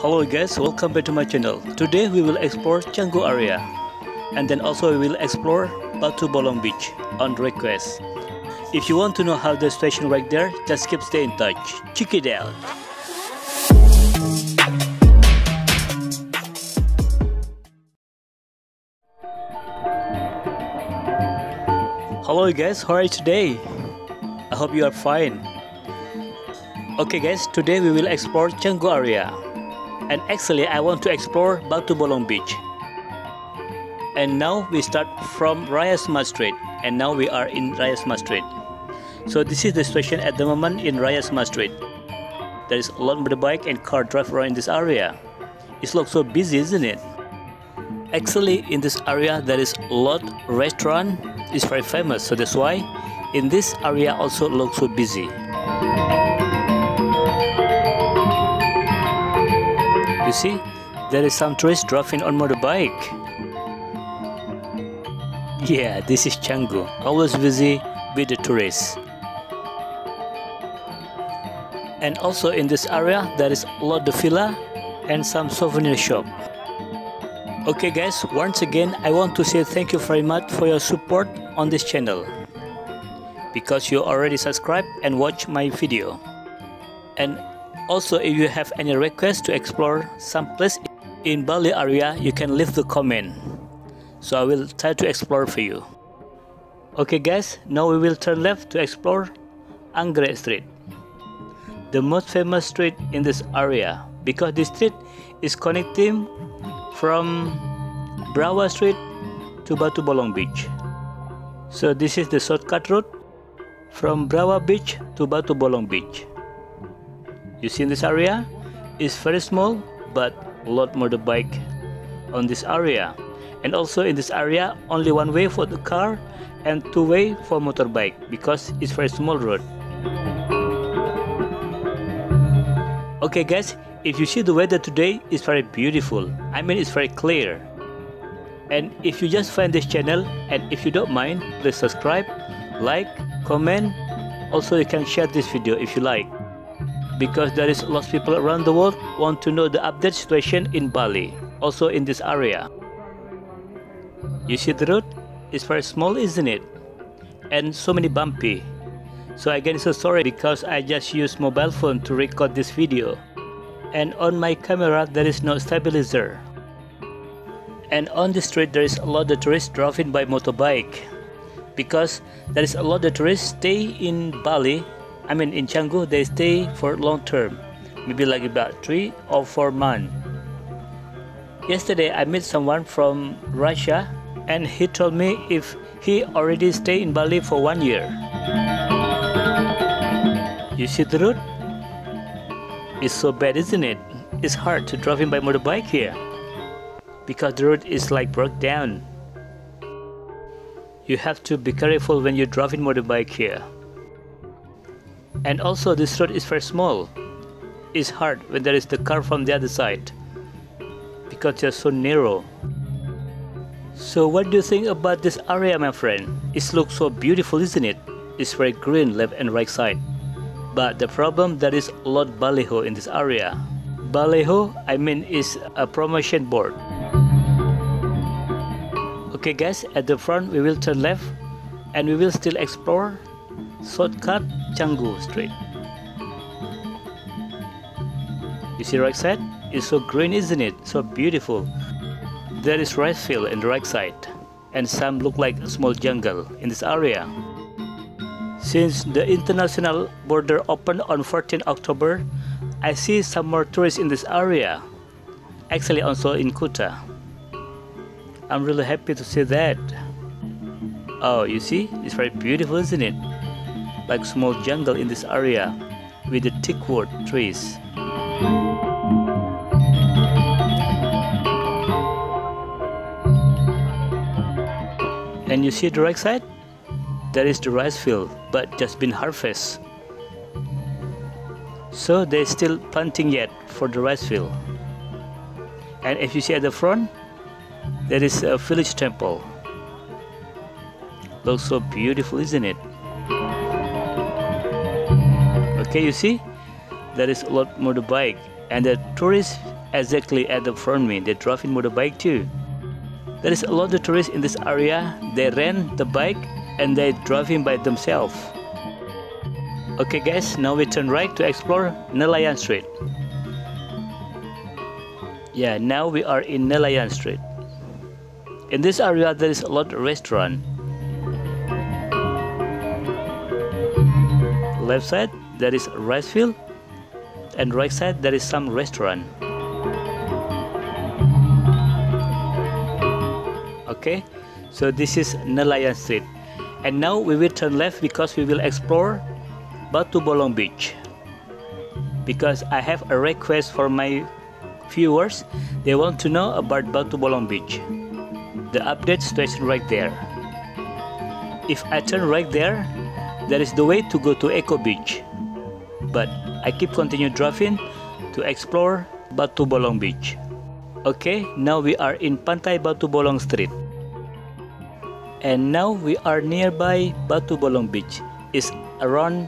Hello guys, welcome back to my channel. Today we will explore Canggu area, and then also we will explore Batu Bolong Beach on request. If you want to know how the station right there, just keep stay in touch. Check it out. Hello guys, how are you today? I hope you are fine. Okay guys, today we will explore Canggu area. And actually I want to explore Batu Bolong Beach. And now we start from Raya Semat Street, and now we are in Raya Semat Street. So this is the situation at the moment in Raya Semat Street. There is a lot of motorbike and car drive around in this area. It looks so busy, isn't it? Actually in this area there is a lot restaurant. It's very famous, so that's why in this area also looks so busy. You see, there is some tourists driving on motorbike. Yeah, this is Canggu, always busy with the tourists. And also in this area, there is a lot of villa and some souvenir shop. Okay guys, once again, I want to say thank you very much for your support on this channel. Because you already subscribed and watch my video. And also, if you have any request to explore some place in Bali area, you can leave the comment. So I will try to explore for you. Okay guys, now we will turn left to explore Anggrek Street. The most famous street in this area, because this street is connecting from Brawa Street to Batu Bolong Beach. So this is the shortcut route from Brawa Beach to Batu Bolong Beach. You see in this area, it's very small, but a lot motorbike on this area. And also in this area, only one way for the car and two way for motorbike, because it's very small road. Okay guys, if you see the weather today, it's very beautiful. I mean, it's very clear. And if you just find this channel, and if you don't mind, please subscribe, like, comment. Also you can share this video if you like. Because there is a lot of people around the world want to know the update situation in Bali, also in this area. You see the road? It's very small, isn't it? And so many bumpy. So again, so sorry because I just used mobile phone to record this video. And on my camera there is no stabilizer. And on the street there is a lot of tourists driving by motorbike. Because there is a lot of tourists stay in Bali. I mean in Canggu, they stay for long term, maybe like about 3 or 4 months. Yesterday I met someone from Russia and he told me if he already stayed in Bali for 1 year. You see the road? It's so bad, isn't it? It's hard to drive in by motorbike here because the road is like broke down. You have to be careful when you drive in motorbike here. And also this road is very small. It's hard when there is the car from the other side because they're so narrow. So what do you think about this area, my friend? It looks so beautiful, isn't it? It's very green left and right side. But the problem, there is a lot of baliho in this area. Baliho, I mean, is a promotion board. Okay guys, at the front we will turn left and we will still explore shortcut Canggu Street. You see right side? It's so green, isn't it? So beautiful. There is rice field in the right side, and some look like a small jungle in this area. Since the international border opened on 14 October, I see some more tourists in this area. Actually also in Kuta. I'm really happy to see that. Oh, you see? It's very beautiful, isn't it? Like small jungle in this area with the thick wood trees. And you see the right side? There is the rice field, but just been harvested. So they're still planting yet for the rice field. And if you see at the front, there is a village temple. Looks so beautiful, isn't it? Okay, you see, there is a lot motorbike, and the tourists exactly at the front me. They drive in motorbike too. There is a lot of tourists in this area. They rent the bike and they drive in by themselves. Okay guys, now we turn right to explore Nelayan Street. Yeah, now we are in Nelayan Street. In this area there is a lot of restaurant. Left side there is rice field and right side there is some restaurant. Okay, so this is Nelayan Street, and now we will turn left because we will explore Batu Bolong Beach. Because I have a request for my viewers, they want to know about Batu Bolong Beach. The update station right there. If I turn right there, there is the way to go to Eco Beach. But I keep continue driving to explore Batu Bolong Beach. Okay, now we are in Pantai Batu Bolong Street. And now we are nearby Batu Bolong Beach. It's around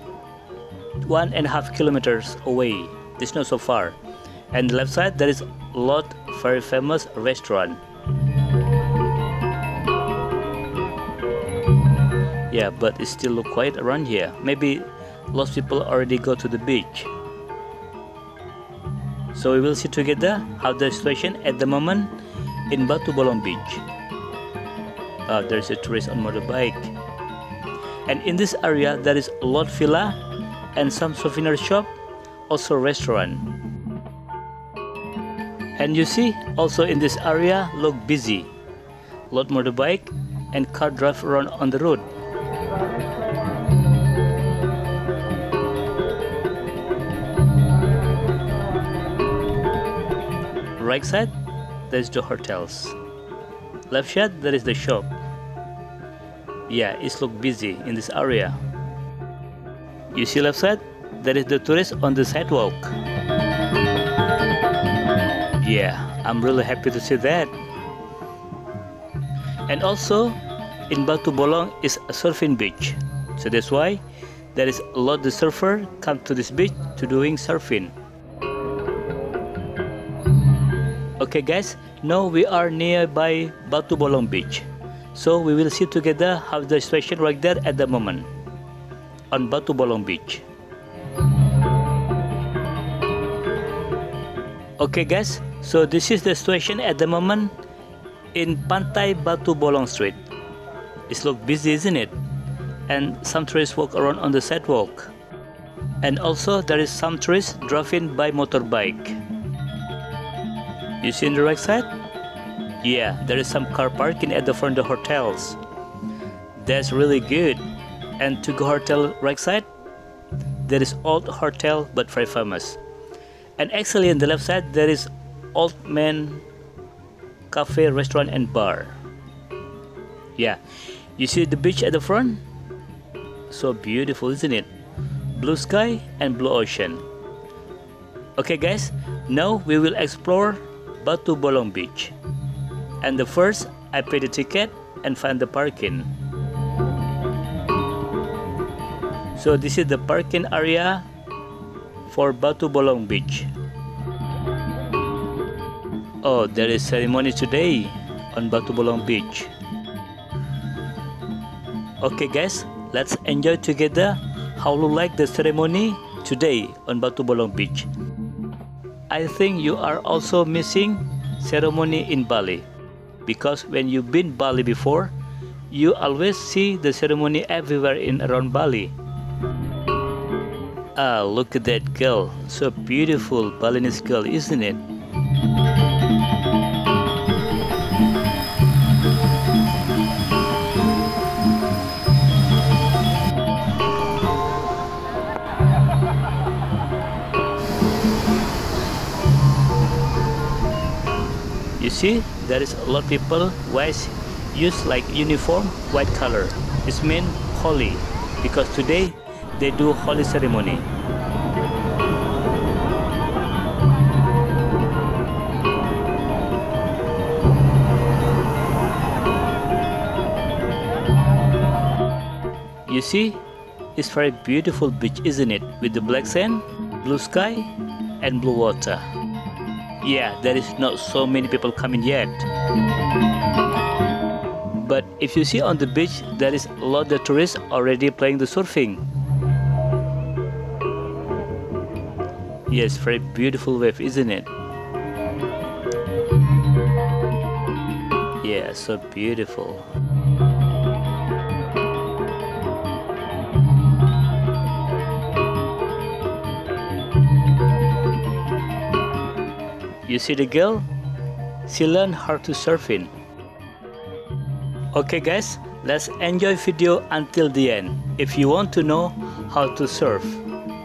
1.5 kilometers away. It's not so far. And left side there is a lot very famous restaurant. Yeah, but it still look quiet around here. Maybe lots of people already go to the beach. So we will see together how the situation at the moment in Batu Bolong Beach. There's a tourist on motorbike. And in this area there is a lot villa and some souvenir shop, also restaurant. And you see also in this area look busy. Lot motorbike and car drive around on the road. Right side there is the hotels. Left side there is the shop. Yeah, it's look busy in this area. You see left side there is the tourist on the sidewalk. Yeah, I'm really happy to see that. And also in Batu Bolong is a surfing beach. So that's why there is a lot of surfer come to this beach to doing surfing. Okay guys, now we are nearby Batu Bolong Beach. So we will see together how the situation right there at the moment on Batu Bolong Beach. Okay guys, so this is the situation at the moment in Pantai Batu Bolong Street. It looks busy, isn't it? And some tourists walk around on the sidewalk. And also there is some tourists driving by motorbike. You see on the right side? Yeah, there is some car parking at the front of the hotels. That's really good. And to go hotel right side, there is old hotel but very famous. And actually on the left side there is old man cafe, restaurant and bar. Yeah, you see the beach at the front? So beautiful, isn't it? Blue sky and blue ocean. Okay guys, now we will explore Batu Bolong Beach. And the first, I pay the ticket and find the parking. So this is the parking area for Batu Bolong Beach. Oh, there is ceremony today on Batu Bolong Beach. Okay guys, let's enjoy together how you like the ceremony today on Batu Bolong Beach. I think you are also missing ceremony in Bali. Because when you've been Bali before, you always see the ceremony everywhere in around Bali. Ah, look at that girl. So beautiful Balinese girl, isn't it? You see, there is a lot of people use like uniform white color. It means holy, because today they do holy ceremony. You see, it's very beautiful beach, isn't it? With the black sand, blue sky, and blue water. Yeah, there is not so many people coming yet. But if you see on the beach, there is a lot of tourists already playing the surfing. Yes, very beautiful wave, isn't it? Yeah, so beautiful. You see the girl? She learned how to surfing. Okay guys, let's enjoy video until the end if you want to know how to surf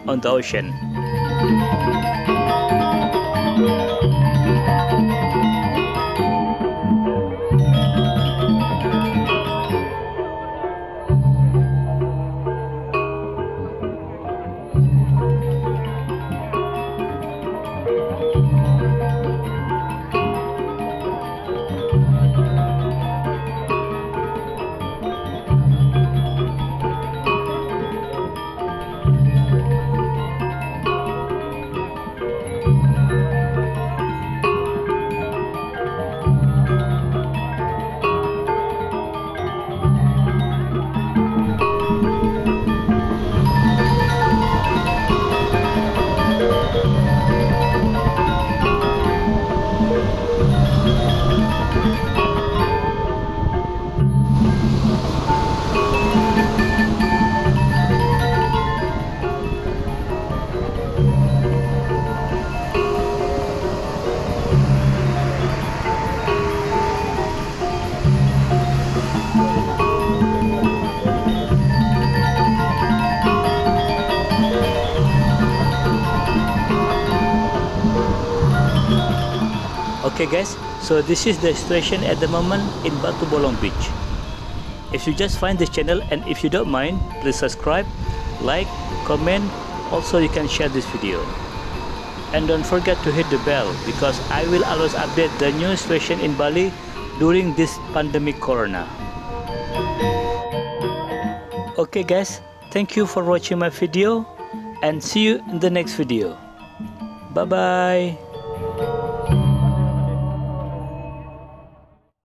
on the ocean. Okay guys, so this is the situation at the moment in Batu Bolong Beach. If you just find this channel and if you don't mind, please subscribe, like, comment, also you can share this video. And don't forget to hit the bell because I will always update the new situation in Bali during this pandemic corona. Okay guys, thank you for watching my video and see you in the next video. Bye bye.